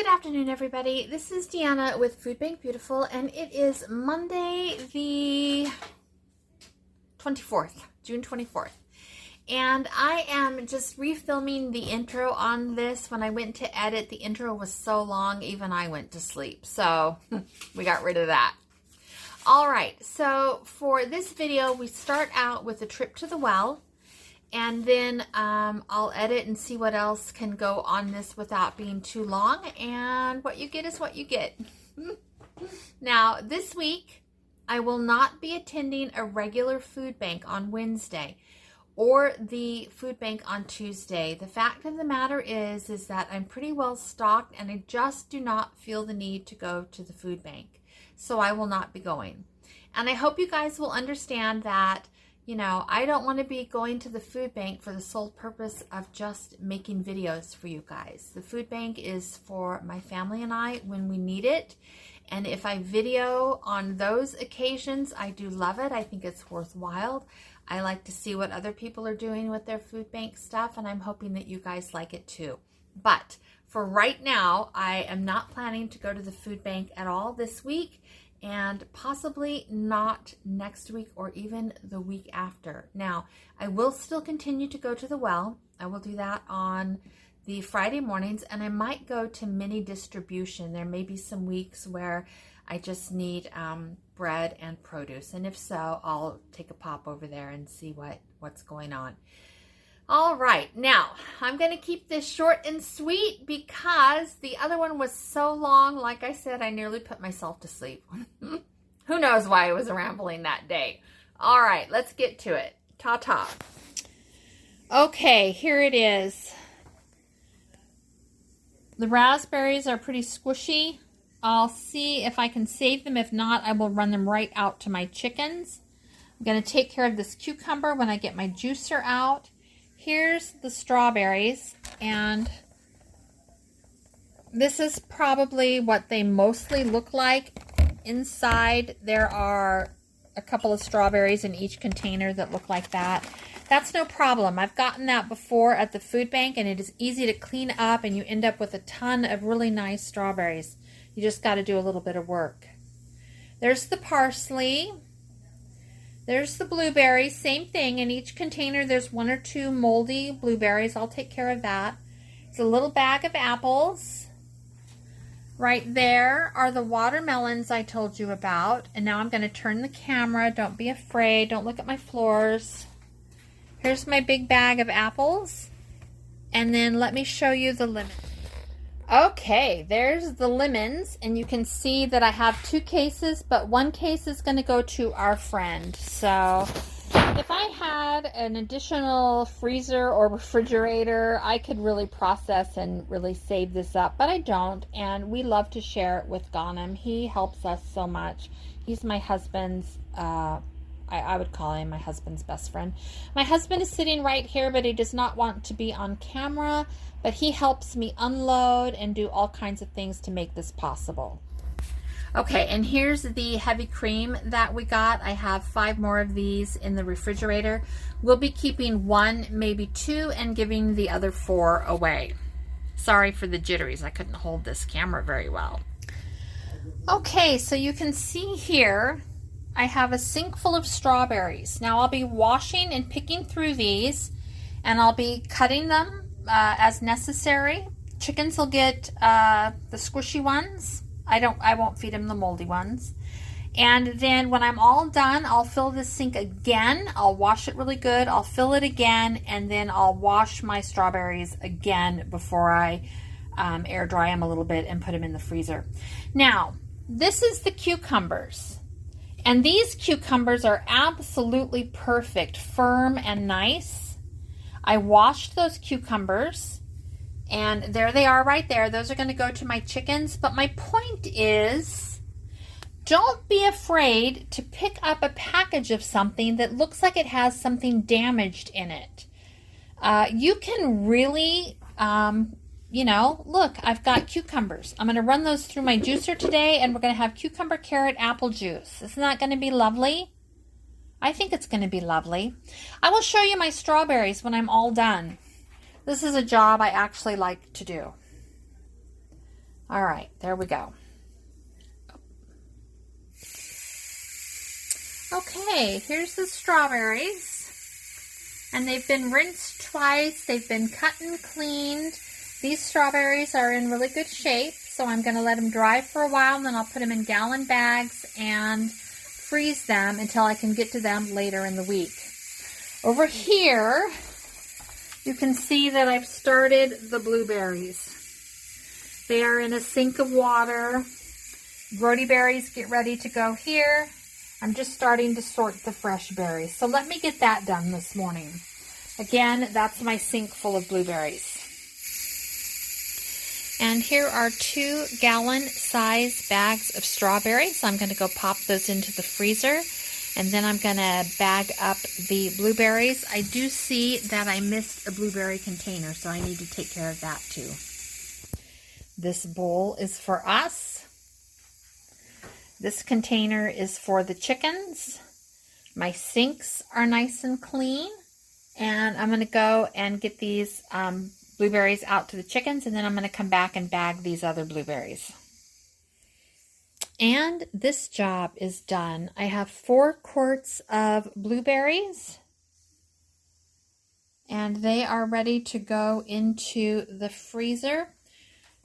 Good afternoon, everybody. This is Deanna with Food Bank Beautiful, and it is Monday the 24th, June 24th. And I am just refilming the intro on this. When I went to edit, the intro was so long, even I went to sleep. So we got rid of that. All right, so for this video, we start out with a trip to the well. And then I'll edit and see what else can go on this without being too long. And what you get is what you get. Now, this week, I will not be attending a regular food bank on Wednesday or the food bank on Tuesday. The fact of the matter is that I'm pretty well stocked and I just do not feel the need to go to the food bank. So I will not be going. And I hope you guys will understand that, you know, I don't want to be going to the food bank for the sole purpose of just making videos for you guys. The food bank is for my family and I when we need it. And if I video on those occasions, I do love it. I think it's worthwhile. I like to see what other people are doing with their food bank stuff, and I'm hoping that you guys like it too. But for right now, I am not planning to go to the food bank at all this week, and possibly not next week or even the week after. Now, I will still continue to go to the well. I will do that on the Friday mornings, and I might go to mini distribution. There may be some weeks where I just need bread and produce, and if so, I'll take a pop over there and see what's going on. All right, now I'm going to keep this short and sweet because the other one was so long. Like I said, I nearly put myself to sleep. Who knows why I was rambling that day. All right, let's get to it. Ta-ta. Okay, here it is. The raspberries are pretty squishy. I'll see if I can save them. If not, I will run them right out to my chickens. I'm going to take care of this cucumber when I get my juicer out. Here's the strawberries, and this is probably what they mostly look like. Inside, there are a couple of strawberries in each container that look like that. That's no problem. I've gotten that before at the food bank, and it is easy to clean up, and you end up with a ton of really nice strawberries. You just got to do a little bit of work. There's the parsley. There's the blueberries, same thing. In each container, there's 1 or 2 moldy blueberries. I'll take care of that. It's a little bag of apples. Right there are the watermelons I told you about. And now I'm going to turn the camera. Don't be afraid. Don't look at my floors. Here's my big bag of apples. And then let me show you the lemons. Okay, there's the lemons, and you can see that I have 2 cases, but 1 case is going to go to our friend. So if I had an additional freezer or refrigerator, I could really process and really save this up, but I don't, and we love to share it with Ghanem. He helps us so much. He's my husband's, I would call him my husband's best friend. My husband is sitting right here, but he does not want to be on camera. But he helps me unload and do all kinds of things to make this possible. Okay, and here's the heavy cream that we got. I have 5 more of these in the refrigerator. We'll be keeping 1, maybe 2, and giving the other 4 away. Sorry for the jitteries. I couldn't hold this camera very well. Okay, so you can see here, I have a sink full of strawberries. Now I'll be washing and picking through these, and I'll be cutting them as necessary. Chickens will get the squishy ones. I won't feed them the moldy ones. And then when I'm all done, I'll fill the sink again. I'll wash it really good. I'll fill it again, and then I'll wash my strawberries again before I air dry them a little bit and put them in the freezer. Now, this is the cucumbers. And these cucumbers are absolutely perfect, firm and nice. I washed those cucumbers, and there they are right there. Those are going to go to my chickens. But my point is, don't be afraid to pick up a package of something that looks like it has something damaged in it. You can really, you know, look, I've got cucumbers. I'm going to run those through my juicer today, and we're going to have cucumber, carrot, apple juice. Isn't that going to be lovely? I think it's going to be lovely. I will show you my strawberries when I'm all done. This is a job I actually like to do. All right, there we go. Okay, here's the strawberries. And they've been rinsed twice. They've been cut and cleaned. These strawberries are in really good shape, so I'm going to let them dry for a while, and then I'll put them in gallon bags and freeze them until I can get to them later in the week. Over here, you can see that I've started the blueberries. They are in a sink of water. Grody berries get ready to go here. I'm just starting to sort the fresh berries. So let me get that done this morning. Again, that's my sink full of blueberries. And here are 2 gallon size bags of strawberries. I'm going to go pop those into the freezer. And then I'm going to bag up the blueberries. I do see that I missed a blueberry container, so I need to take care of that too. This bowl is for us. This container is for the chickens. My sinks are nice and clean. And I'm going to go and get these blueberries out to the chickens, and then I'm going to come back and bag these other blueberries. And this job is done. I have 4 quarts of blueberries, and they are ready to go into the freezer.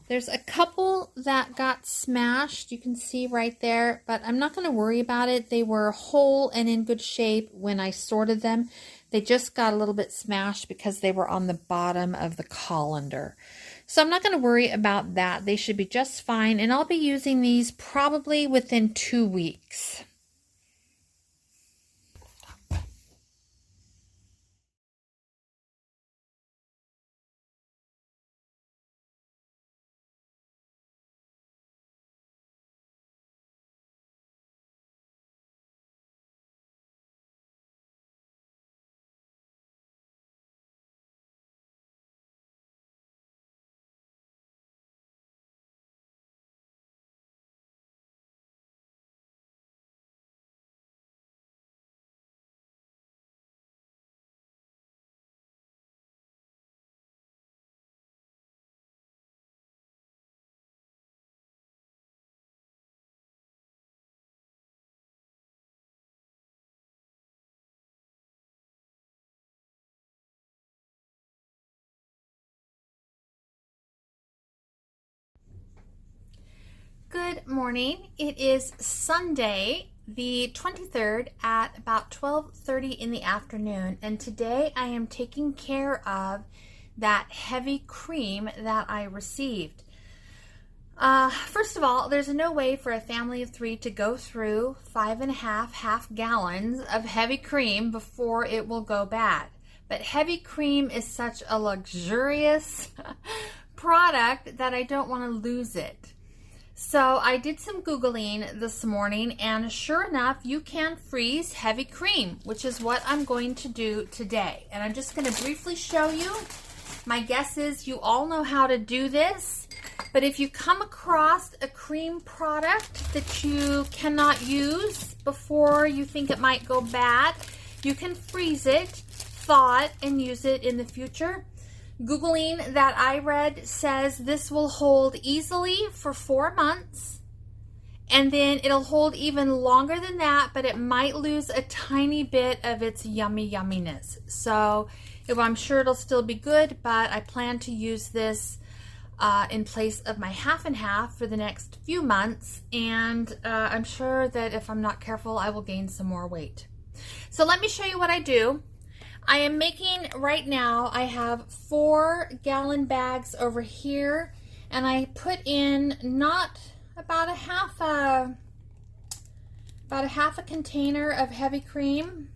There's a couple that got smashed, you can see right there, but I'm not going to worry about it. They were whole and in good shape when I sorted them. They just got a little bit smashed because they were on the bottom of the colander. So I'm not going to worry about that. They should be just fine, and I'll be using these probably within 2 weeks. Good morning. It is Sunday, the 23rd at about 12:30 in the afternoon, and today I am taking care of that heavy cream that I received. First of all, there's no way for a family of 3 to go through 5.5 half gallons of heavy cream before it will go bad. But heavy cream is such a luxurious product that I don't want to lose it. So I did some Googling this morning, and sure enough, you can freeze heavy cream, which is what I'm going to do today. And I'm just going to briefly show you. My guess is you all know how to do this, but if you come across a cream product that you cannot use before you think it might go bad, you can freeze it, thaw it, and use it in the future. Googling that I read says this will hold easily for 4 months, and then it'll hold even longer than that, but it might lose a tiny bit of its yumminess. So I'm sure it'll still be good, but I plan to use this in place of my half and half for the next few months, and I'm sure that if I'm not careful, I will gain some more weight. So let me show you what I do. I am making, right now, I have 4 gallon bags over here, and I put in about a half a container of heavy cream,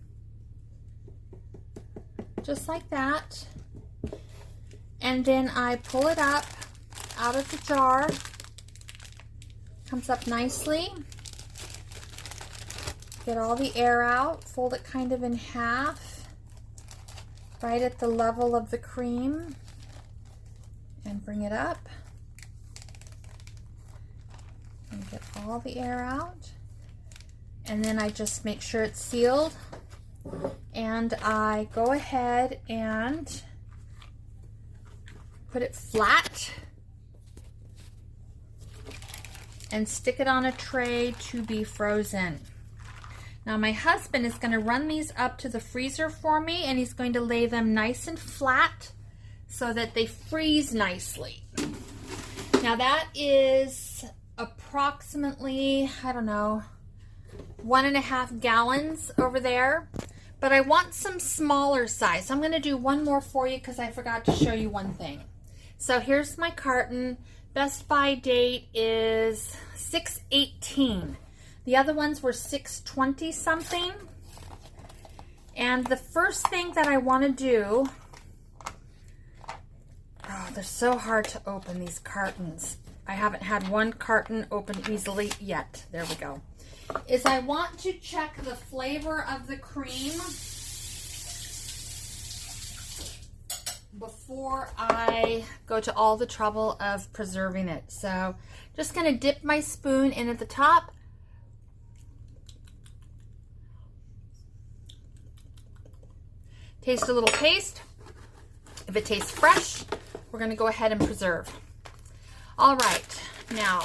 just like that. And then I pull it up out of the jar, comes up nicely, get all the air out, fold it kind of in half, right at the level of the cream, and bring it up and get all the air out. And then I just make sure it's sealed, and I go ahead and put it flat and stick it on a tray to be frozen. Now my husband is going to run these up to the freezer for me, and he's going to lay them nice and flat so that they freeze nicely. Now that is approximately, I don't know, 1.5 gallons over there, but I want some smaller size. So I'm going to do one more for you because I forgot to show you one thing. So here's my carton. Best by date is 6/18. The other ones were 6/20 something. And the first thing that I want to do, oh, they're so hard to open, these cartons. I haven't had one carton open easily yet. There we go. Is I want to check the flavor of the cream before I go to all the trouble of preserving it. So just going to dip my spoon in at the top. Taste a little taste. If it tastes fresh, we're going to go ahead and preserve. All right, now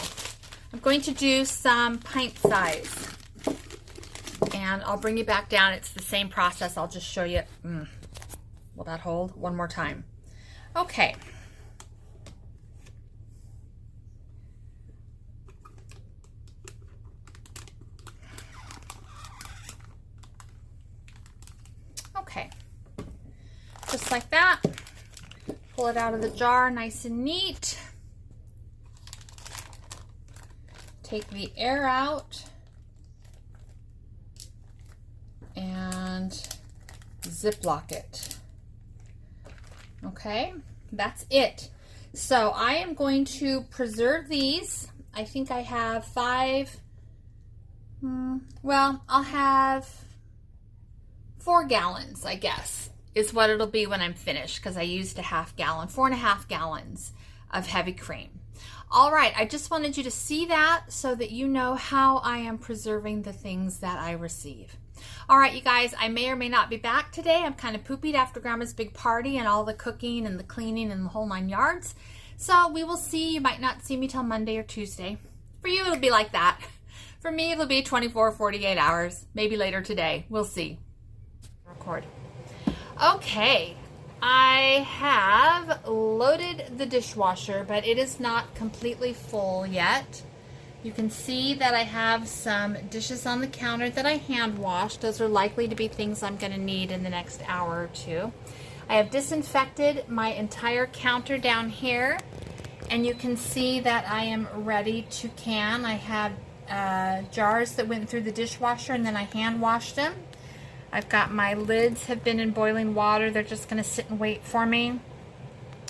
I'm going to do some pint size, and I'll bring you back down. It's the same process. I'll just show you. Will that hold? One more time. Okay. Okay. Just like that. Pull it out of the jar nice and neat. Take the air out and Ziploc it. Okay, that's it. So I am going to preserve these. I think I have 5, well, I'll have 4 gallons, I guess, is what it'll be when I'm finished, because I used 1/2 gallon, 4.5 gallons of heavy cream. All right, I just wanted you to see that so that you know how I am preserving the things that I receive. All right, you guys, I may or may not be back today. I'm kind of poopied after Grandma's big party and all the cooking and the cleaning and the whole 9 yards. So we will see. You might not see me till Monday or Tuesday. For you, it'll be like that. For me, it'll be 24, 48 hours, maybe later today. We'll see. Record. Okay, I have loaded the dishwasher, but it is not completely full yet. You can see that I have some dishes on the counter that I hand washed. Those are likely to be things I'm going to need in the next hour or two. I have disinfected my entire counter down here, and you can see that I am ready to can. I have jars that went through the dishwasher and then I hand washed them. I've got my lids have been in boiling water. They're just going to sit and wait for me.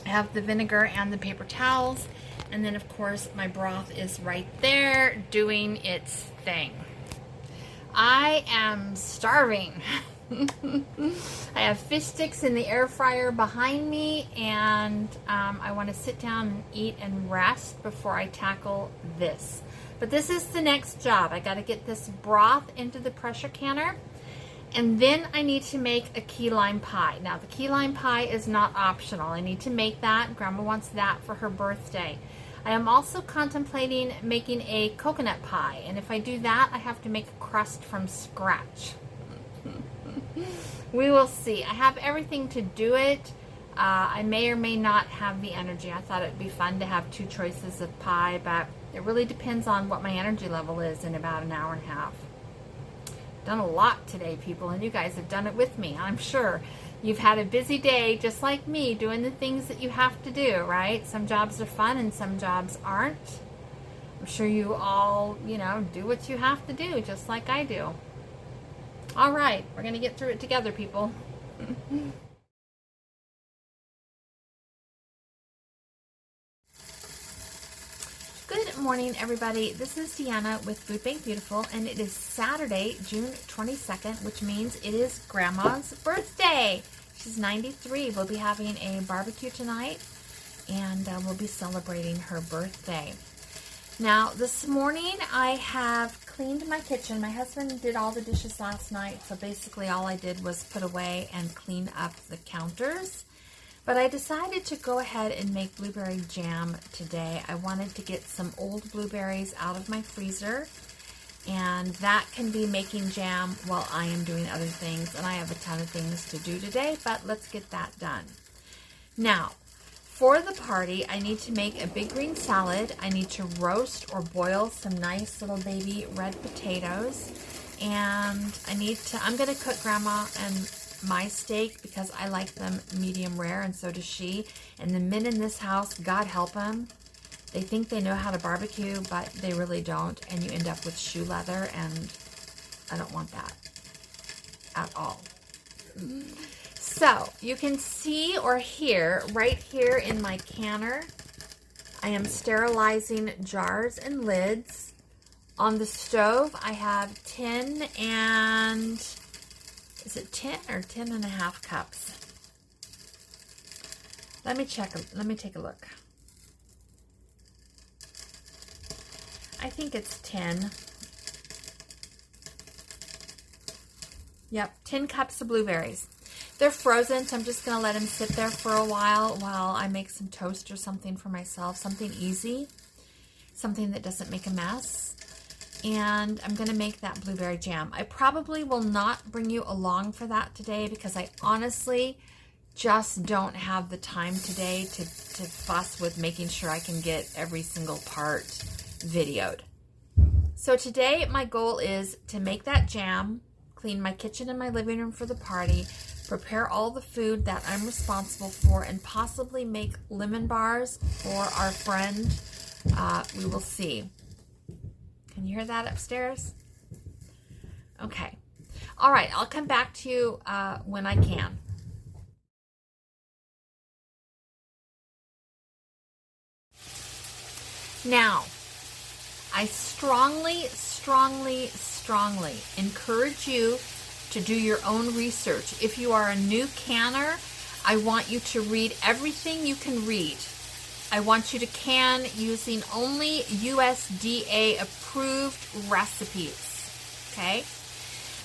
I have the vinegar and the paper towels. And then, of course, my broth is right there doing its thing. I am starving. I have fish sticks in the air fryer behind me, and I want to sit down and eat and rest before I tackle this. But this is the next job. I got to get this broth into the pressure canner, and then I need to make a key lime pie. Now, the key lime pie is not optional. I need to make that. Grandma wants that for her birthday. I am also contemplating making a coconut pie, and if I do that, I have to make a crust from scratch. We will see. I have everything to do it. I may or may not have the energy. I thought it'd be fun to have 2 choices of pie, but it really depends on what my energy level is in about an hour and a half. Done a lot today, people, and you guys have done it with me, I'm sure. You've had a busy day just like me, doing the things that you have to do, right? Some jobs are fun and some jobs aren't. I'm sure you all, do what you have to do, just like I do. All right, we're going to get through it together, people. Good morning, everybody. This is Deanna with Food Bank Beautiful, and it is Saturday, June 22nd, which means it is Grandma's birthday. She's 93. We'll be having a barbecue tonight, and we'll be celebrating her birthday. Now, this morning I have cleaned my kitchen. My husband did all the dishes last night, so basically all I did was put away and clean up the counters. But I decided to go ahead and make blueberry jam today. I wanted to get some old blueberries out of my freezer, and that can be making jam while I am doing other things, and I have a ton of things to do today, but let's get that done. Now, for the party, I need to make a big green salad. I need to roast or boil some nice little baby red potatoes, and I'm going to cook Grandma and my steak because I like them medium rare, and so does she. And the men in this house, God help them, they think they know how to barbecue, but they really don't, and you end up with shoe leather, and I don't want that at all. So you can see or hear right here in my canner, I am sterilizing jars and lids. On the stove, I have 10 and, is it 10 or 10 and a half cups? Let me take a look. I think it's 10. Yep, 10 cups of blueberries. They're frozen, so I'm just going to let them sit there for a while I make some toast or something for myself, something easy, something that doesn't make a mess. And I'm going to make that blueberry jam. I probably will not bring you along for that today because I honestly just don't have the time today to fuss with making sure I can get every single part videoed. So today my goal is to make that jam, clean my kitchen and my living room for the party, prepare all the food that I'm responsible for, and possibly make lemon bars for our friend. We will see. Can you hear that upstairs? Okay. All right, I'll come back to you when I can. Now, I strongly encourage you to do your own research. If you are a new canner, I want you to read everything you can read. I want you to can using only USDA approved recipes, okay?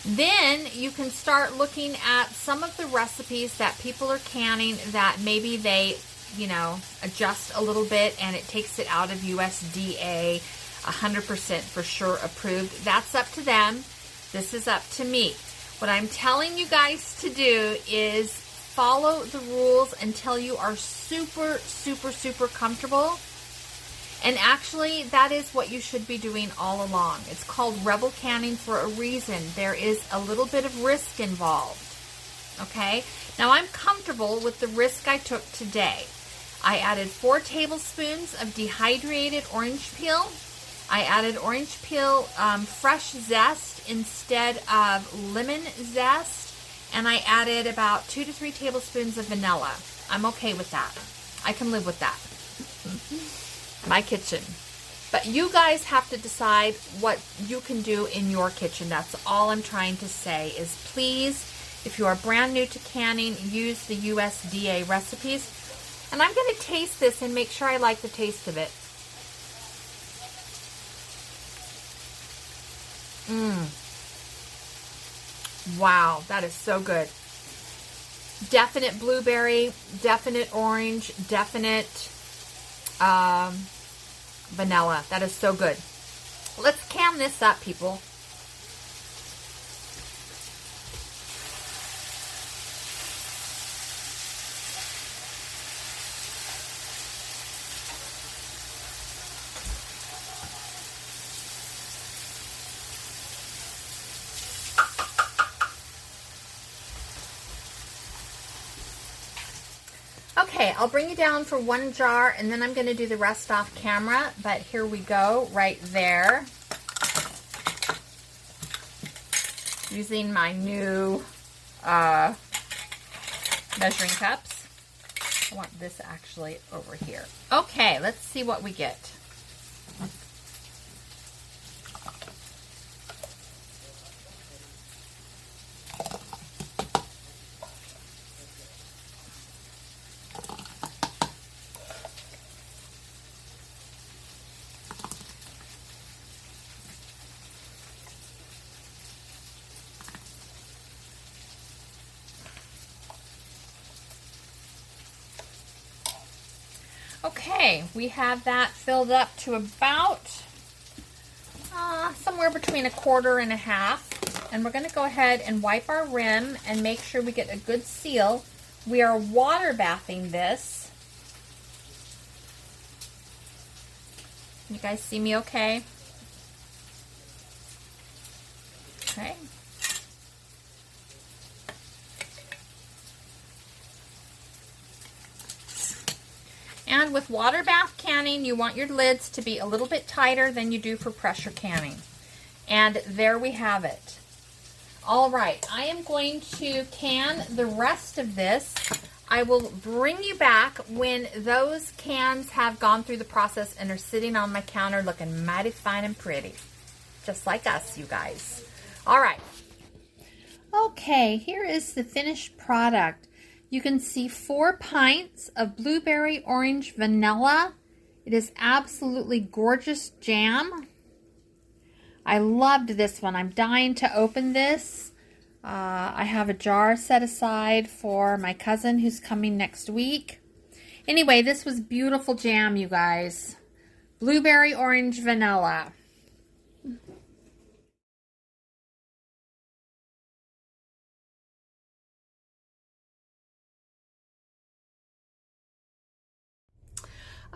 Then you can start looking at some of the recipes that people are canning that maybe they, adjust a little bit and it takes it out of USDA 100% for sure approved. That's up to them. This is up to me. What I'm telling you guys to do is follow the rules until you are super comfortable. And actually, that is what you should be doing all along. It's called rebel canning for a reason. There is a little bit of risk involved. Okay? Now, I'm comfortable with the risk I took today. I added 4 tablespoons of dehydrated orange peel. I added orange peel fresh zest instead of lemon zest. And I added about 2 to 3 tablespoons of vanilla. I'm okay with that. I can live with that. My kitchen. But you guys have to decide what you can do in your kitchen. That's all I'm trying to say is please, if you are brand new to canning, use the USDA recipes. And I'm going to taste this and make sure I like the taste of it. Wow, that is so good. Definite blueberry, definite orange, definite vanilla. That is so good. Let's can this up, people. Okay, I'll bring you down for 1 jar, and then I'm going to do the rest off camera, but here we go, right there. Using my new measuring cups. I want this actually over here. Okay, let's see what we get. Okay, we have that filled up to about somewhere between 1/4 and 1/2. And we're going to go ahead and wipe our rim and make sure we get a good seal. We are water bathing this. You guys see me okay? Okay. And with water bath canning, you want your lids to be a little bit tighter than you do for pressure canning. And there we have it. All right, I am going to can the rest of this. I will bring you back when those cans have gone through the process and are sitting on my counter looking mighty fine and pretty. Just like us, you guys. All right. Okay, here is the finished product. You can see 4 pints of blueberry orange vanilla. It is absolutely gorgeous jam. I loved this one. I'm dying to open this. I have a jar set aside for my cousin who's coming next week. Anyway, this was beautiful jam, you guys. Blueberry orange vanilla.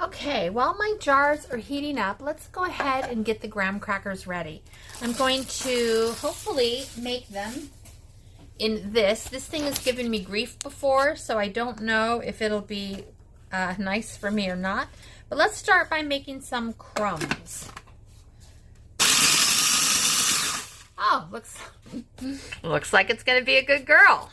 Okay, while my jars are heating up, let's go ahead and get the graham crackers ready. I'm going to hopefully make them in this. This thing has given me grief before, so I don't know if it'll be nice for me or not. But let's start by making some crumbs. Oh, looks like it's going to be a good girl.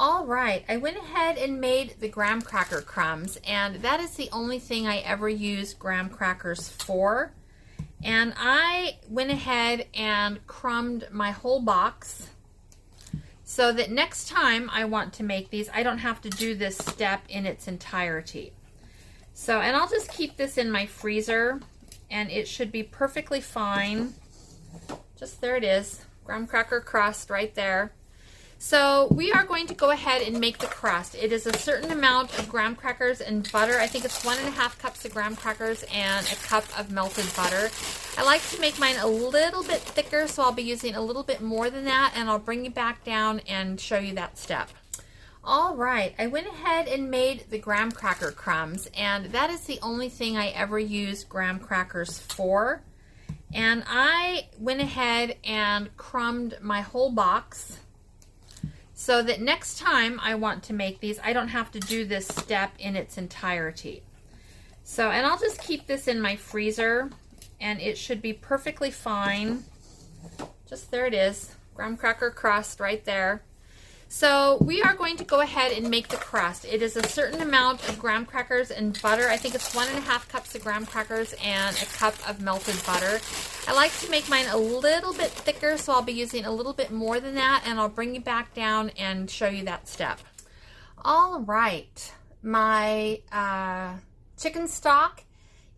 All right, I went ahead and made the graham cracker crumbs, and that is the only thing I ever use graham crackers for. And I went ahead and crumbed my whole box so that next time I want to make these, I don't have to do this step in its entirety. So, and I'll just keep this in my freezer, and it should be perfectly fine. Just there it is, graham cracker crust right there. So we are going to go ahead and make the crust. It is a certain amount of graham crackers and butter. I think it's 1.5 cups of graham crackers and a cup of melted butter. I like to make mine a little bit thicker, so I'll be using a little bit more than that, and I'll bring you back down and show you that step. All right, I went ahead and made the graham cracker crumbs, and that is the only thing I ever use graham crackers for. And I went ahead and crumbed my whole box so that next time I want to make these, I don't have to do this step in its entirety. So, and I'll just keep this in my freezer, and it should be perfectly fine. Just there it is, graham cracker crust right there. So we are going to go ahead and make the crust. It is a certain amount of graham crackers and butter. I think it's 1.5 cups of graham crackers and a cup of melted butter. I like to make mine a little bit thicker, so I'll be using a little bit more than that, and I'll bring you back down and show you that step. All right, my chicken stock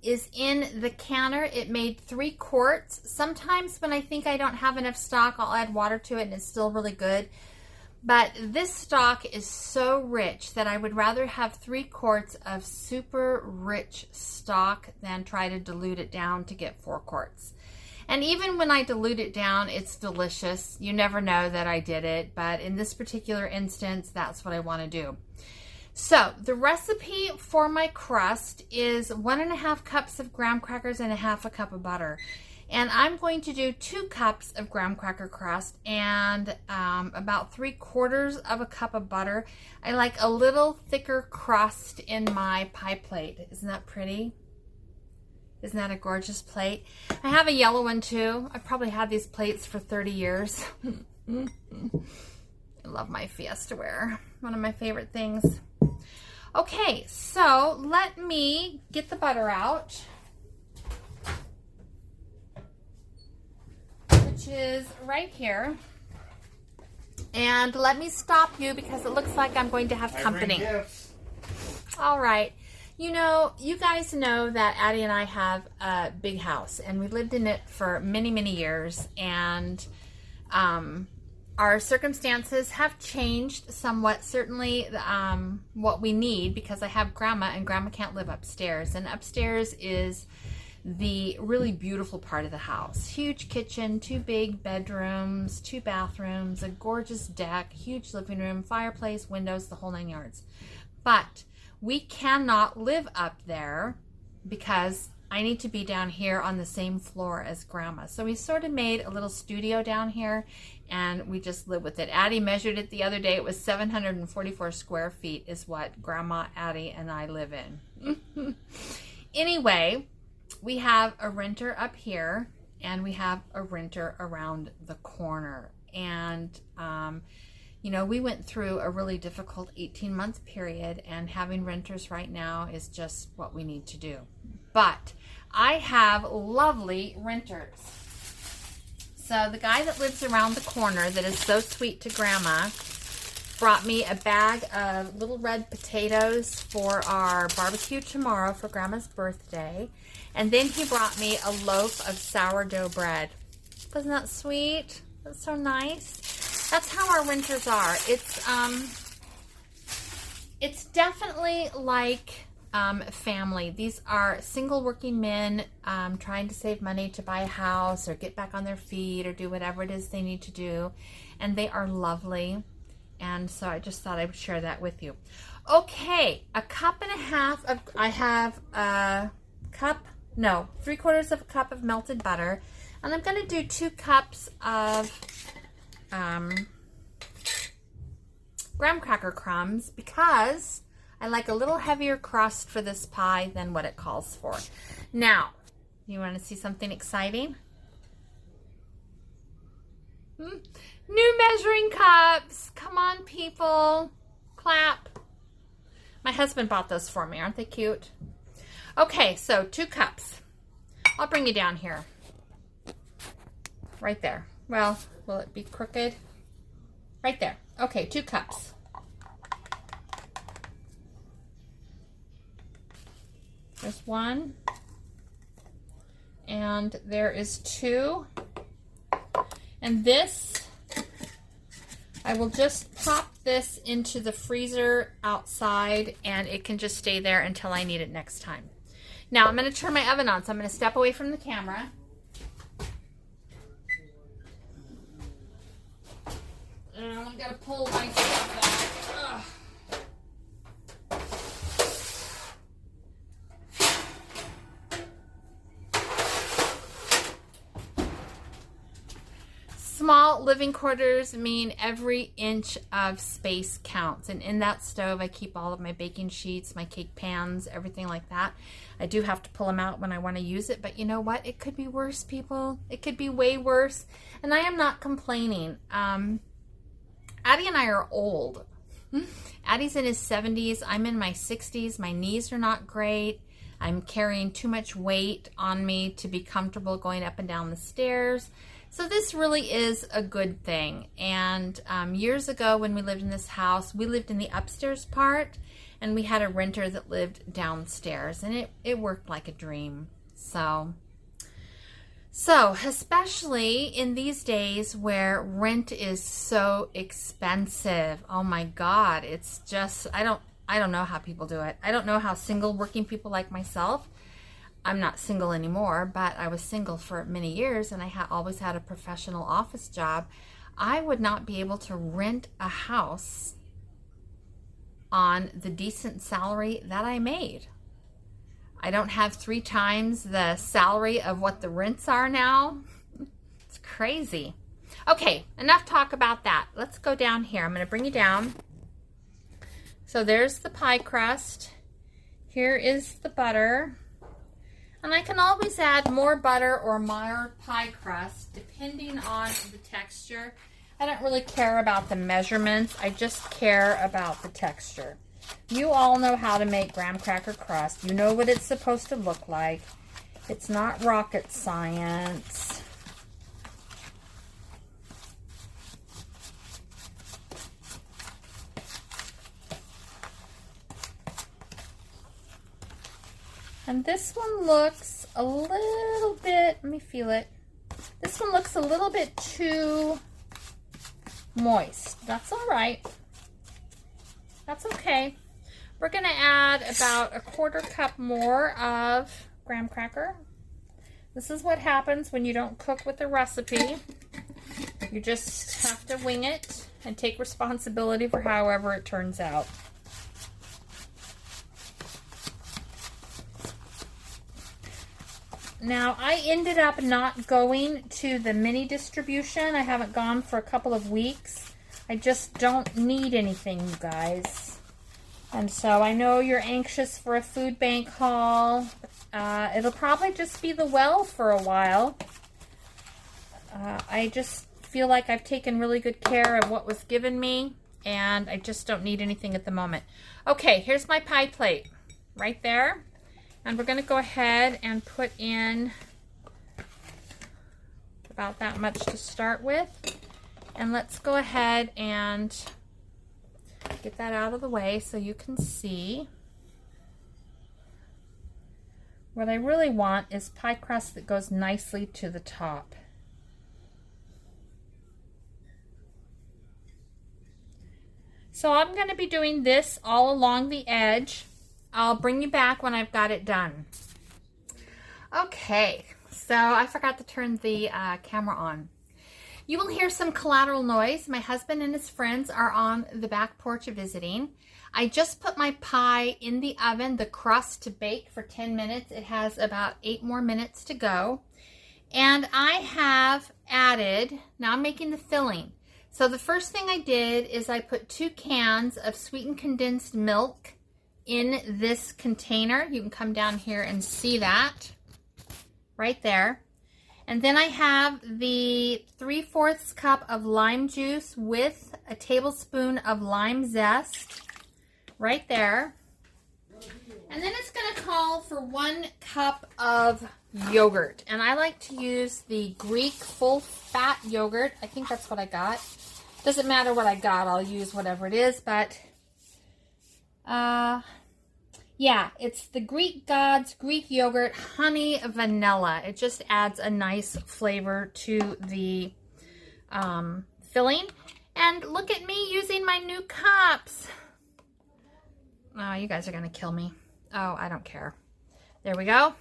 is in the canner. It made 3 quarts. Sometimes when I think I don't have enough stock, I'll add water to it and it's still really good. But this stock is so rich that I would rather have 3 quarts of super rich stock than try to dilute it down to get 4 quarts. And even when I dilute it down, it's delicious. You never know that I did it, but in this particular instance, that's what I want to do. So the recipe for my crust is 1.5 cups of graham crackers and 1/2 cup of butter. And I'm going to do 2 cups of graham cracker crust and about 3/4 of a cup of butter. I like a little thicker crust in my pie plate. Isn't that pretty? Isn't that a gorgeous plate? I have a yellow one too. I've probably had these plates for 30 years. I love my Fiesta ware. One of my favorite things. Okay, so let me get the butter out, which is right here. And let me stop you because it looks like I'm going to have company. All right. You know, you guys know that Addie and I have a big house, and we lived in it for many, many years, and our circumstances have changed somewhat. Certainly what we need, because I have Grandma, and Grandma can't live upstairs, and upstairs is the really beautiful part of the house. Huge kitchen, 2 big bedrooms, 2 bathrooms, a gorgeous deck, huge living room, fireplace, windows, the whole 9 yards. But we cannot live up there because I need to be down here on the same floor as Grandma. So we sort of made a little studio down here, and we just live with it. Addie measured it the other day. It was 744 square feet is what Grandma, Addie, and I live in. Anyway, we have a renter up here, and we have a renter around the corner. And, you know, we went through a really difficult 18-month period, and having renters right now is just what we need to do. But I have lovely renters. So the guy that lives around the corner that is so sweet to Grandma brought me a bag of little red potatoes for our barbecue tomorrow for Grandma's birthday. And then he brought me a loaf of sourdough bread. Isn't that sweet? That's so nice. That's how our renters are. It's definitely like family. These are single working men trying to save money to buy a house or get back on their feet or do whatever it is they need to do. And they are lovely. And so I just thought I would share that with you. Okay, a cup and a half of, I have a cup, no, 3/4 of a cup of melted butter. And I'm going to do 2 cups of graham cracker crumbs because I like a little heavier crust for this pie than what it calls for. Now, you want to see something exciting? New measuring cups. Come on, people. Clap. My husband bought those for me. Aren't they cute? Okay, so 2 cups. I'll bring you down here. Right there. Well, will it be crooked? Right there. Okay, 2 cups. There's 1. And there is 2. And this, I will just pop this into the freezer outside, and it can just stay there until I need it next time. Now I'm going to turn my oven on, so I'm going to step away from the camera. And I'm going to pull my stuff back. Ugh. Small living quarters mean every inch of space counts. And in that stove, I keep all of my baking sheets, my cake pans, everything like that. I do have to pull them out when I want to use it. But you know what? It could be worse, people. It could be way worse. And I am not complaining. Addie and I are old. Addie's in his 70s. I'm in my 60s. My knees are not great. I'm carrying too much weight on me to be comfortable going up and down the stairs. So this really is a good thing. And years ago when we lived in this house, we lived in the upstairs part, and we had a renter that lived downstairs, and it worked like a dream. So especially in these days where rent is so expensive. Oh my God, it's just, I don't know how people do it. I don't know how single working people like myself, I'm not single anymore, but I was single for many years, and I always had a professional office job. I would not be able to rent a house on the decent salary that I made. I don't have 3 times the salary of what the rents are now. It's crazy. Okay, enough talk about that. Let's go down here. I'm going to bring you down. So there's the pie crust. Here is the butter. And I can always add more butter or more pie crust depending on the texture. I don't really care about the measurements. I just care about the texture. You all know how to make graham cracker crust. You know what it's supposed to look like. It's not rocket science. And this one looks a little bit, let me feel it. This one looks a little bit too moist. That's all right. That's okay. We're going to add about a 1/4 cup more of graham cracker. This is what happens when you don't cook with a recipe. You just have to wing it and take responsibility for however it turns out. Now, I ended up not going to the mini distribution. I haven't gone for a couple of weeks. I just don't need anything, you guys. And so I know you're anxious for a food bank haul. It'll probably just be the well for a while. I just feel like I've taken really good care of what was given me, and I just don't need anything at the moment. Okay, here's my pie plate right there. And we're going to go ahead and put in about that much to start with. And let's go ahead and get that out of the way so you can see. What I really want is pie crust that goes nicely to the top. So I'm going to be doing this all along the edge. I'll bring you back when I've got it done. Okay, so I forgot to turn the camera on. You will hear some collateral noise. My husband and his friends are on the back porch visiting. I just put my pie in the oven, the crust, to bake for 10 minutes. It has about 8 more minutes to go. And I have added, now I'm making the filling. So the first thing I did is I put 2 cans of sweetened condensed milk in this container. You can come down here and see that right there. And then I have the 3/4 cup of lime juice with a tablespoon of lime zest right there. And then it's going to call for 1 cup of yogurt. And I like to use the Greek full fat yogurt. I think that's what I got. Doesn't matter what I got, I'll use whatever it is, but yeah, it's the Greek Gods Greek yogurt honey vanilla. It just adds a nice flavor to the filling. And look at me using my new cups. Oh, you guys are going to kill me. Oh, I don't care. There we go.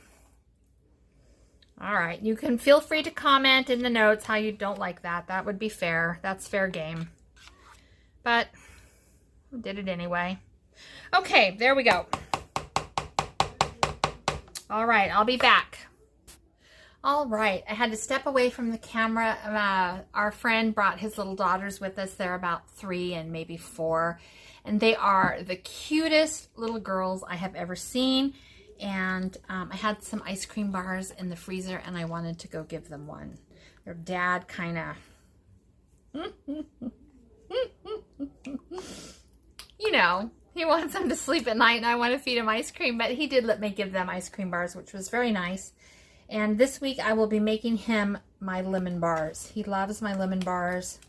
All right, you can feel free to comment in the notes how you don't like that. That would be fair. That's fair game. But I did it anyway. Okay, there we go. All right, I'll be back. All right, I had to step away from the camera. Our friend brought his little daughters with us. They're about 3 and maybe 4. And they are the cutest little girls I have ever seen. And I had some ice cream bars in the freezer, and I wanted to go give them one. Their dad kind of, you know, he wants them to sleep at night, and I want to feed him ice cream. But he did let me give them ice cream bars, which was very nice. And this week I will be making him my lemon bars. He loves my lemon bars.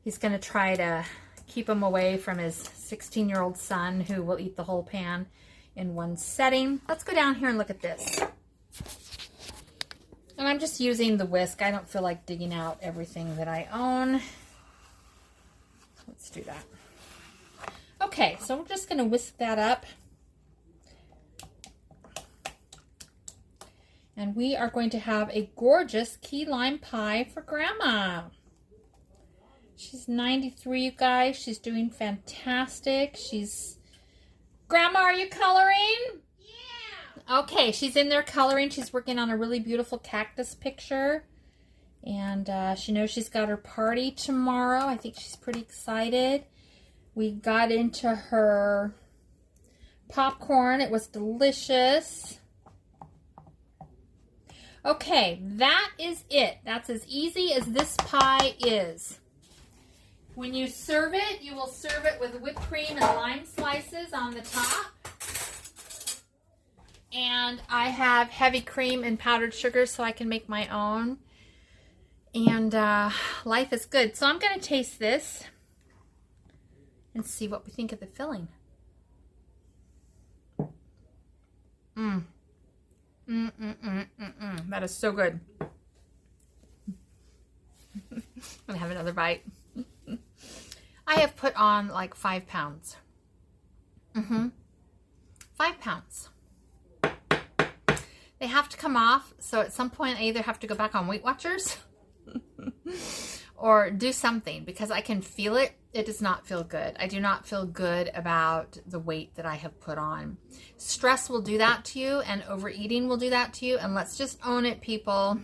He's going to try to keep them away from his 16-year-old son, who will eat the whole pan in one setting. Let's go down here and look at this. And I'm just using the whisk. I don't feel like digging out everything that I own. Let's do that. Okay, so we're just going to whisk that up. And we are going to have a gorgeous key lime pie for Grandma. She's 93, you guys. She's doing fantastic. Grandma, are you coloring? Yeah. Okay, she's in there coloring. She's working on a really beautiful cactus picture. And she knows she's got her party tomorrow. I think she's pretty excited. We got into her popcorn. It was delicious. Okay, that is it. That's as easy as this pie is. When you serve it, you will serve it with whipped cream and lime slices on the top. And I have heavy cream and powdered sugar so I can make my own. And life is good. So I'm going to taste this and see what we think of the filling. That is so good. I'm gonna have another bite. I have put on like 5 pounds. 5 pounds. They have to come off, so at some point I either have to go back on Weight Watchers or do something, because I can feel it. It does not feel good. I do not feel good about the weight that I have put on. Stress will do that to you, and overeating will do that to you, and let's just own it, people.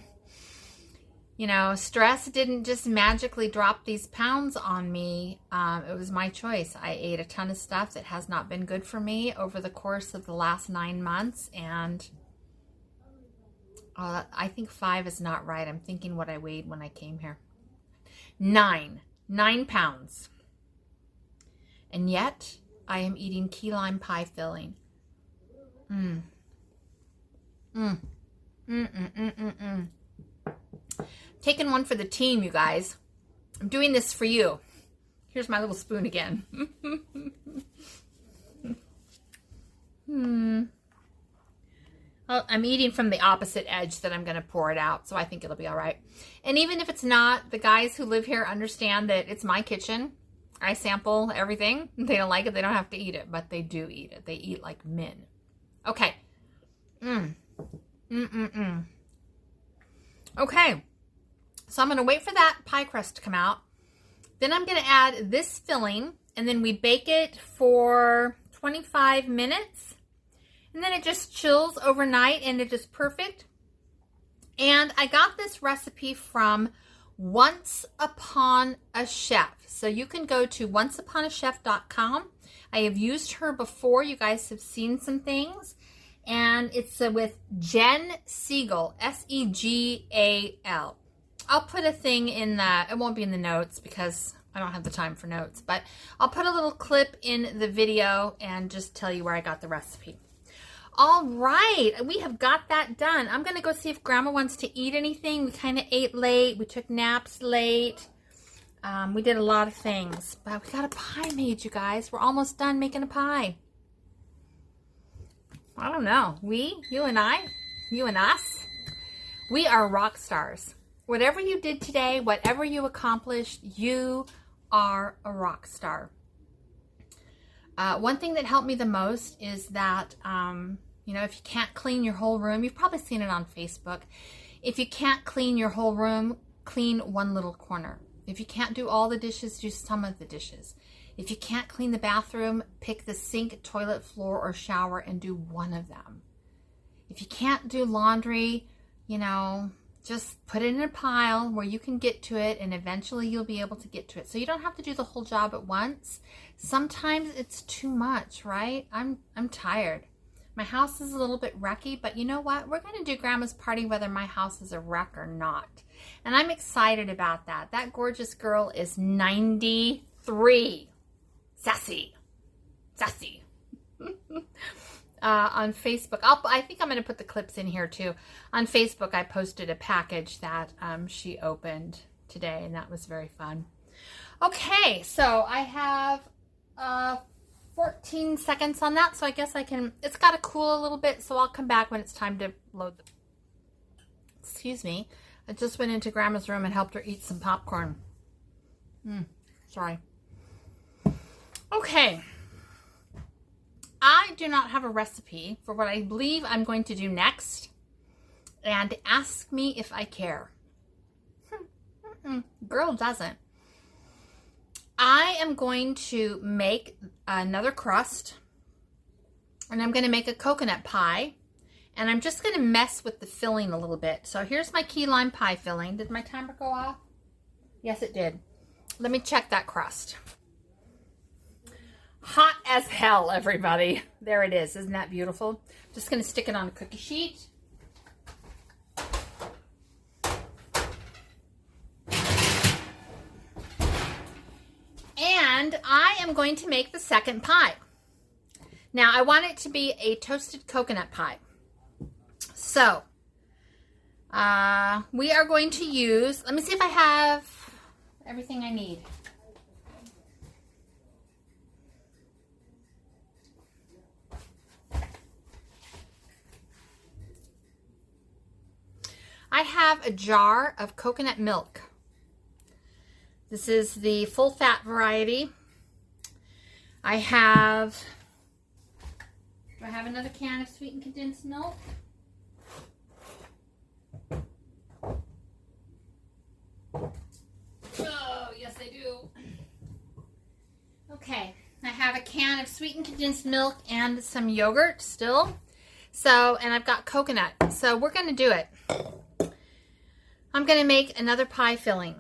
You know, stress didn't just magically drop these pounds on me. It was my choice. I ate a ton of stuff that has not been good for me over the course of the last 9 months, and I think 5 is not right. I'm thinking what I weighed when I came here. 9 pounds. And yet, I am eating key lime pie filling. Taking one for the team, you guys. I'm doing this for you. Here's my little spoon again. Well, I'm eating from the opposite edge that I'm going to pour it out, so I think it'll be all right. And even if it's not, the guys who live here understand that it's my kitchen. I sample everything. They don't like it, they don't have to eat it, but they do eat it. They eat like men. Okay. Okay. So I'm going to wait for that pie crust to come out. Then I'm going to add this filling, and then we bake it for 25 minutes. And then it just chills overnight, and it is perfect. And I got this recipe from Once Upon a Chef. So you can go to onceuponachef.com. I have used her before. You guys have seen some things. And it's with Jen Segal, S-E-G-A-L. I'll put a thing in the, it won't be in the notes because I don't have the time for notes, but I'll put a little clip in the video and just tell you where I got the recipe. All right, we have got that done. I'm going to go see if Grandma wants to eat anything. We kind of ate late. We took naps late. We did a lot of things, but we got a pie made, you guys. We're almost done making a pie. I don't know. You and I, you and us, we are rock stars. Whatever you did today, whatever you accomplished, you are a rock star. One thing that helped me the most is that, you know, if you can't clean your whole room, you've probably seen it on Facebook. If you can't clean your whole room, clean one little corner. If you can't do all the dishes, do some of the dishes. If you can't clean the bathroom, pick the sink, toilet, floor, or shower and do one of them. If you can't do laundry, you know, just put it in a pile where you can get to it, and eventually you'll be able to get to it. So you don't have to do the whole job at once. Sometimes it's too much, right? I'm tired. My house is a little bit wrecky, but you know what? We're going to do Grandma's party whether my house is a wreck or not. And I'm excited about that. That gorgeous girl is 93. Sassy. Sassy. On Facebook. I think I'm going to put the clips in here too. On Facebook, I posted a package that she opened today, and that was very fun. Okay, so I have 14 seconds on that, so I guess I can, it's got to cool a little bit, so I'll come back when it's time to load the, excuse me, I just went into Grandma's room and helped her eat some popcorn. Sorry. Okay. I do not have a recipe for what I believe I'm going to do next, and ask me if I care. Girl doesn't. I am going to make another crust, and I'm going to make a coconut pie, and I'm just going to mess with the filling a little bit. So here's my key lime pie filling. Did my timer go off? Yes, it did. Let me check that crust. Hot as hell, everybody. There it is. Isn't that beautiful? Just going to stick it on a cookie sheet. And I am going to make the second pie. Now, I want it to be a toasted coconut pie. So, we are going to use, let me see if I have everything I need. have a jar of coconut milk. This is the full fat variety. I have, do I have another can of sweetened condensed milk? Oh, yes I do. Okay, I have a can of sweetened condensed milk and some yogurt still. So, and I've got coconut. So we're going to do it. I'm going to make another pie filling.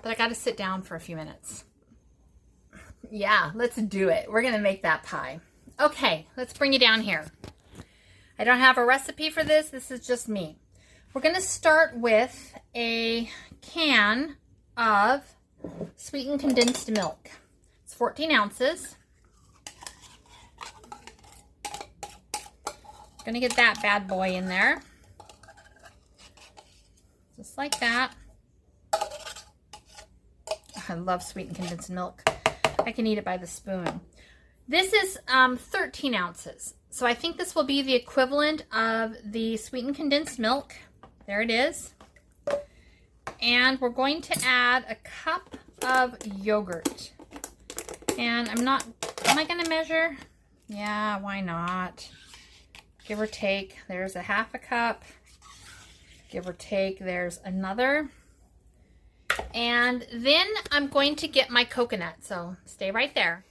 But I got to sit down for a few minutes. Yeah, let's do it. We're going to make that pie. Okay, let's bring you down here. I don't have a recipe for this. This is just me. We're going to start with a can of sweetened condensed milk. It's 14 ounces. Going to get that bad boy in there. Just like that. I love sweetened condensed milk. I can eat it by the spoon. This is 13 ounces. So I think this will be the equivalent of the sweetened condensed milk. There it is. And we're going to add a cup of yogurt. And am I going to measure? Yeah, why not? Give or take, there's a half a cup. Give or take, there's another. And then I'm going to get my coconut, so stay right there.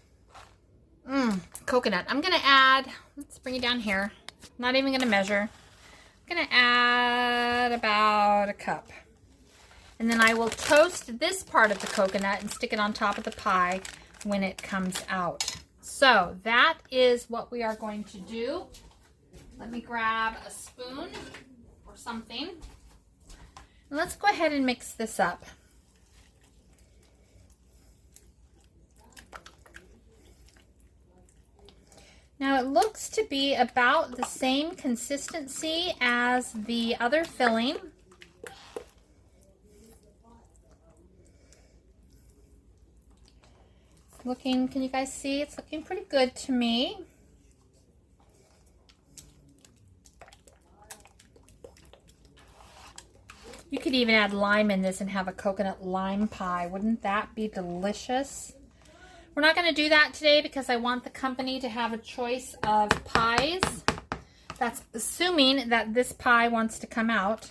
Coconut. I'm going to add, let's bring it down here. Not even going to measure. I'm going to add about a cup. And then I will toast this part of the coconut and stick it on top of the pie when it comes out. So that is what we are going to do. Let me grab a spoon or something. And let's go ahead and mix this up. Now it looks to be about the same consistency as the other filling. It's looking, can you guys see? It's looking pretty good to me. You could even add lime in this and have a coconut lime pie. Wouldn't that be delicious? We're not going to do that today because I want the company to have a choice of pies. That's assuming that this pie wants to come out.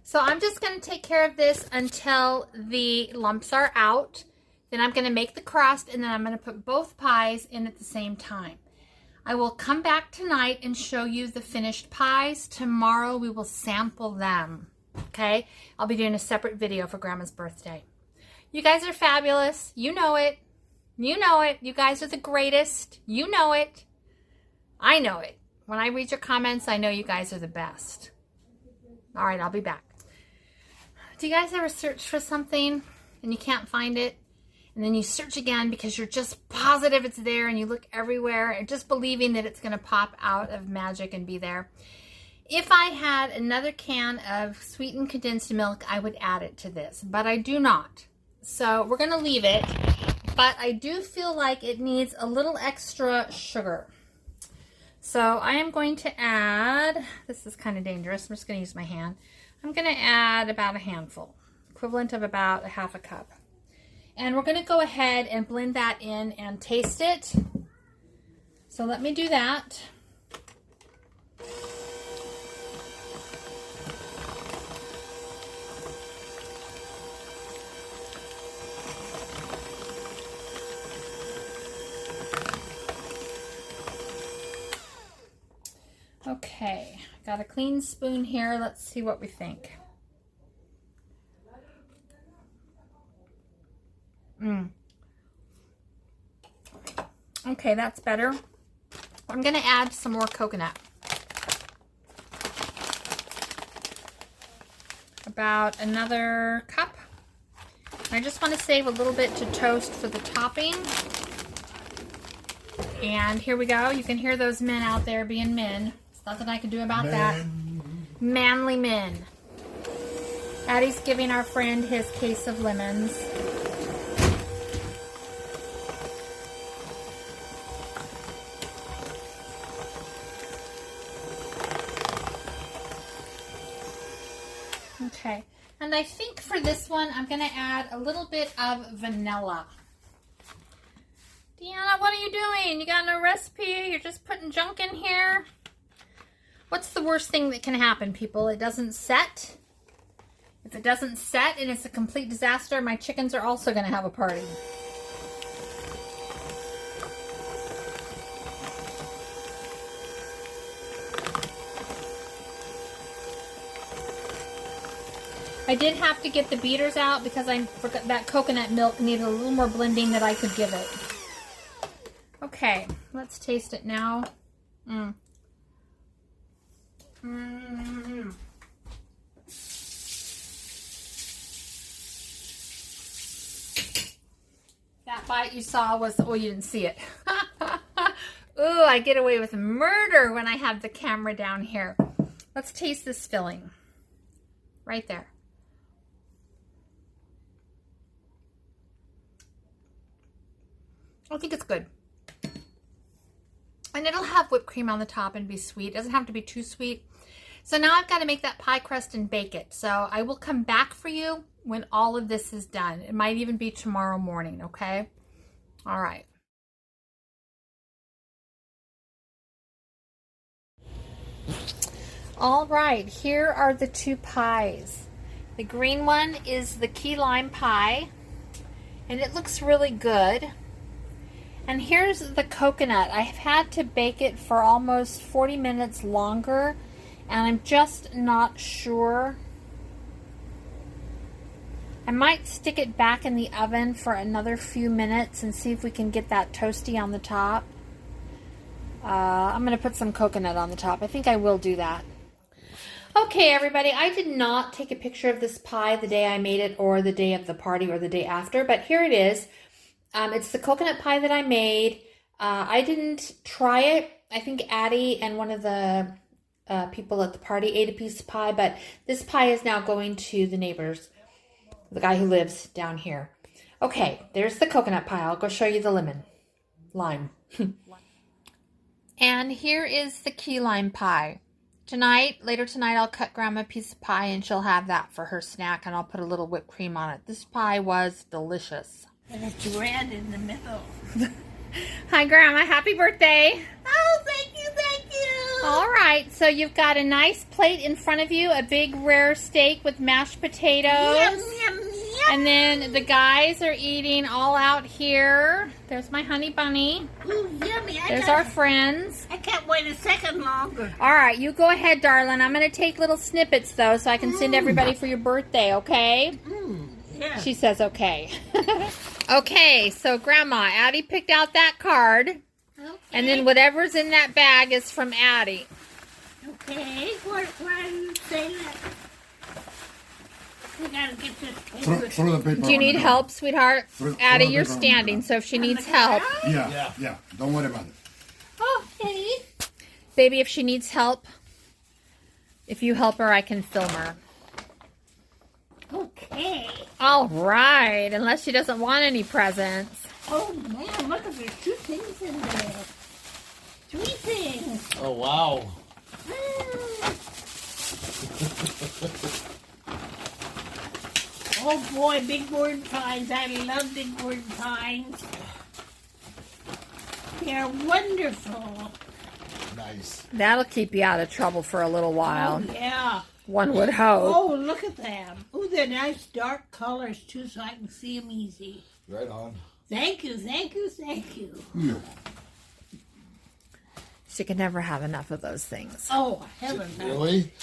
So I'm just going to take care of this until the lumps are out. Then I'm going to make the crust and then I'm going to put both pies in at the same time. I will come back tonight and show you the finished pies. Tomorrow we will sample them, okay? I'll be doing a separate video for Grandma's birthday. You guys are fabulous. You know it. You know it. You guys are the greatest. You know it. I know it. When I read your comments, I know you guys are the best. All right, I'll be back. Do you guys ever search for something and you can't find it? And then you search again because you're just positive it's there and you look everywhere and just believing that it's going to pop out of magic and be there. If I had another can of sweetened condensed milk, I would add it to this, but I do not. So we're going to leave it, but I do feel like it needs a little extra sugar. So I am going to add, this is kind of dangerous, I'm just going to use my hand. I'm going to add about a handful, equivalent of about a half a cup. And we're going to go ahead and blend that in and taste it. So let me do that. Okay, got a clean spoon here. Let's see what we think. Okay, that's better. I'm going to add some more coconut. About another cup. I just want to save a little bit to toast for the topping. And here we go. You can hear those men out there being men. There's nothing I can do about that. Manly men. Addie's giving our friend his case of lemons. Okay. And I think for this one, I'm going to add a little bit of vanilla. Deanna, what are you doing? You got no recipe? You're just putting junk in here? What's the worst thing that can happen, people? It doesn't set. If it doesn't set and it's a complete disaster, my chickens are also going to have a party. I did have to get the beaters out because I forgot that coconut milk needed a little more blending that I could give it. Okay, let's taste it now. That bite you saw was, oh, you didn't see it. Ooh, I get away with murder when I have the camera down here. Let's taste this filling. Right there. I think it's good. And it'll have whipped cream on the top and be sweet. It doesn't have to be too sweet. So now I've got to make that pie crust and bake it. So I will come back for you when all of this is done. It might even be tomorrow morning, okay? All right. All right, here are the two pies. The green one is the key lime pie, and it looks really good. And here's the coconut. I've had to bake it for almost 40 minutes longer, and I'm just not sure. I might stick it back in the oven for another few minutes and see if we can get that toasty on the top. I'm going to put some coconut on the top. I think I will do that. Okay, everybody, I did not take a picture of this pie the day I made it or the day of the party or the day after, but here it is. It's the coconut pie that I made. I didn't try it. I think Addie and one of the people at the party ate a piece of pie, but this pie is now going to the neighbors, the guy who lives down here. Okay, there's the coconut pie. I'll go show you the lime. And here is the key lime pie. Later tonight, I'll cut Grandma a piece of pie and she'll have that for her snack, and I'll put a little whipped cream on it. This pie was delicious. And it's red in the middle. Hi, Grandma. Happy birthday. Oh, thank you, thank you. All right, so you've got a nice plate in front of you, a big rare steak with mashed potatoes. Yum, yum, yum. And then the guys are eating all out here. There's my honey bunny. Ooh, yummy. There's our friends. I can't wait a second longer. All right, you go ahead, darling. I'm going to take little snippets, though, so I can send everybody for your birthday, okay? Yeah. She says okay. Okay, so Grandma, Addie picked out that card. Okay. And then whatever's in that bag is from Addie. Okay. Where are you saying that? We gotta get this paper. Throw the paper. Do you need help, sweetheart? Throw Addie, the you're paper on the standing, ground. so if she needs help. Yeah. Don't worry about it. Okay. Baby, if she needs help, if you help her, I can film her. Okay. All right, unless she doesn't want any presents. Oh man, look at there's 2 things in there. 3 things. Oh, wow. Oh boy, big board pies. I love big board pies. They're wonderful. Nice. That'll keep you out of trouble for a little while. Oh yeah. One would hope. Oh, look at them. Oh, they're nice dark colors too, so I can see them easy. Right on. Thank you, thank you, thank you. Yeah. She can never have enough of those things. Oh, heaven. Really?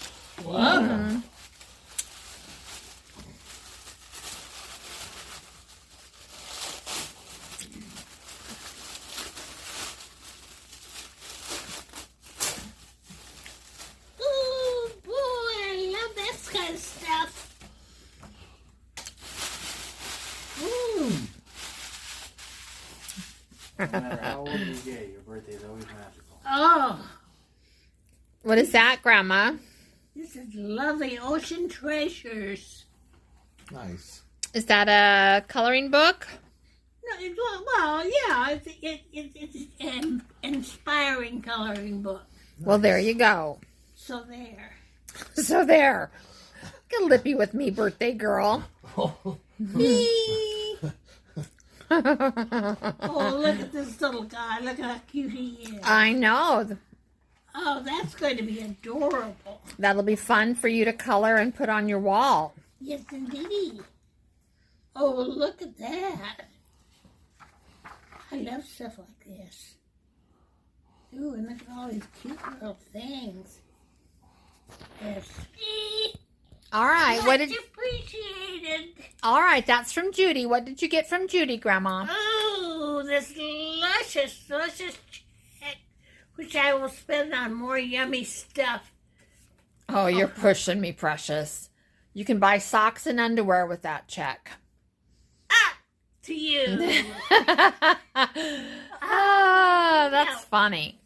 Wow. Mm-hmm. Oh, boy, I love this kind of stuff. No matter how old you get, your birthday is always magical. Oh, What is that, Grandma? this is lovely. Ocean Treasures. Nice. Is that a coloring book? No, well, yeah, it's an inspiring coloring book. Well, there you go. So there. So there. Get lippy with me, birthday girl. Me. Oh, look at this little guy. Look how cute he is. I know. Oh, that's going to be adorable. That'll be fun for you to color and put on your wall. Yes, indeed. Oh, look at that. I love stuff like this. Ooh, and look at all these cute little things. Yes. All right. Much What did? appreciated. All right. That's from Judy. What did you get from Judy, Grandma? Oh, this luscious, luscious check, which I will spend on more yummy stuff. Oh, you're pushing me, precious. You can buy socks and underwear with that check. To you. Ah, that's funny.